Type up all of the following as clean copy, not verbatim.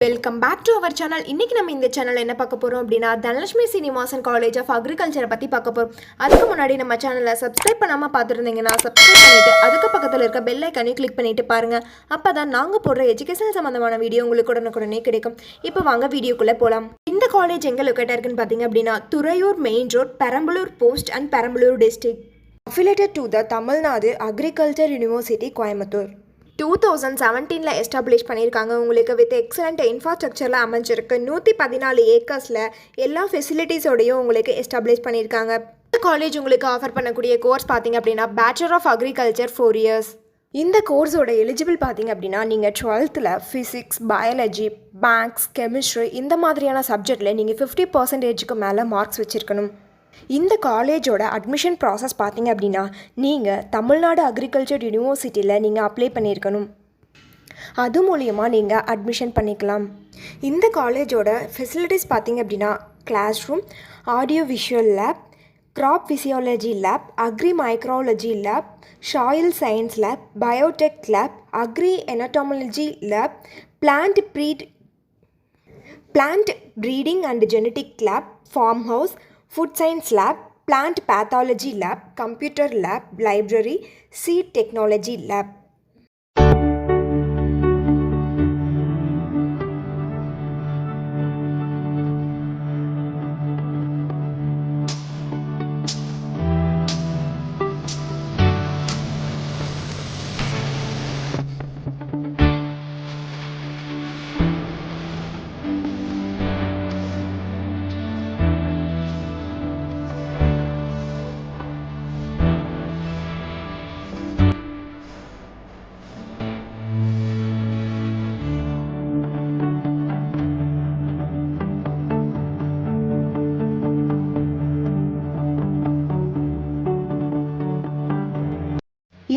Welcome back to our channel. இன்றைக்கி நம்ம இந்த சேனலில் என்ன பார்க்க போகிறோம் அப்படின்னா தனலட்சுமி சீனிவாசன் காலேஜ் ஆஃப் அக்ரிகல்ச்சரை பற்றி பார்க்க போகிறோம். அதுக்கு முன்னாடி நம்ம சேனலை சப்ஸ்கிரைப் பண்ணாமல் பார்த்துருந்தீங்கன்னா சப்ஸ்கிரைப் பண்ணிவிட்டு அதுக்கு பக்கத்தில் இருக்க பெல் ஐக்கானையும் கிளிக் பண்ணிவிட்டு பாருங்கள். அப்போ தான் நாங்கள் போடுற எஜுகேஷன் சம்மந்தமான வீடியோ உங்களுக்கு உடனுக்குடனே கிடைக்கும். இப்போ வாங்க வீடியோக்குள்ளே போகலாம். இந்த காலேஜ் எங்கே லொக்கேட்டாக இருக்குன்னு பார்த்தீங்க அப்படின்னா Thuraiyur main road, Perambalur post and Perambalur district. Affiliated to the Tamil Nadu agriculture university Coimbatore. 2017 establish பண்ணியிருக்காங்க. உங்களுக்கு வித் எக்ஸலண்ட் இன்ஃப்ராஸ்ட்ரக்சரில் அமைஞ்சிருக்கு. 114 ஏக்கர்ஸில் எல்லா ஃபெசிலிட்டிஸோடையும் உங்களுக்கு எஸ்டாப்ளிஷ் பண்ணியிருக்காங்க. இந்த காலேஜ் உங்களுக்கு ஆஃபர் பண்ணக்கூடிய கோர்ஸ் பார்த்தீங்க அப்படின்னா பேச்சுலர் ஆஃப் அக்ரிகல்ச்சர் 4 years. இந்த கோர்ஸோட எலிஜிபிள் பார்த்தீங்க அப்படின்னா நீங்கள் 12th physics, biology, maths, chemistry இந்த மாதிரியான சப்ஜெக்டில் நீங்கள் 50% மேலே மார்க்ஸ் வச்சுருக்கணும். இந்த காலேஜோட அட்மிஷன் ப்ராசஸ் பார்த்தீங்க அப்படின்னா நீங்கள் தமிழ்நாடு அக்ரிகல்ச்சர் யூனிவர்சிட்டியில் நீங்கள் அப்ளை பண்ணியிருக்கணும். அது மூலிமா நீங்கள் அட்மிஷன் பண்ணிக்கலாம். இந்த காலேஜோட ஃபெசிலிட்டிஸ் பார்த்தீங்க அப்படின்னா class room, audio visual lab, crop physiology lab, agri microbiology lab, soil science lab, biotech lab, agri entomology lab, plant breeding and genetic lab, farm house, food science lab, plant pathology lab, computer lab, library, seed technology lab.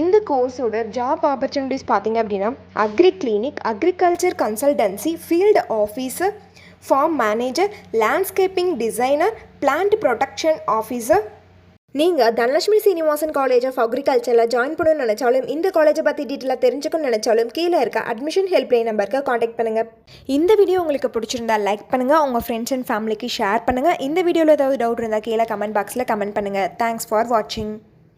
இந்த கோர்ஸோட job opportunities பார்த்தீங்க அப்படின்னா agri clinic, agriculture consultancy, field officer, farm manager, landscaping designer, plant protection officer. நீங்கள் Dhanalakshmi Srinivasan college of அக்ரிகல்ச்சரில் join பண்ணணும்னு நினச்சாலும் இந்த காலேஜை பற்றி டீட்டெயிலாக தெரிஞ்சுக்கணும்னு நினச்சாலும் கீழே இருக்க அட்மிஷன் ஹெல்ப்லைன் நம்பருக்கு காண்டாக்ட் பண்ணுங்கள். இந்த வீடியோ உங்களுக்கு பிடிச்சிருந்தா லைக் பண்ணுங்கள், உங்கள் ஃப்ரெண்ட்ஸ் அண்ட் ஃபேமிலிக்கு ஷேர் பண்ணுங்கள். இந்த வீடியோவில் ஏதாவது டவுட் இருந்தால் கீழே கமெண்ட் பாக்ஸில் கமெண்ட் பண்ணுங்கள். தேங்க்ஸ் ஃபார் வாட்சிங்.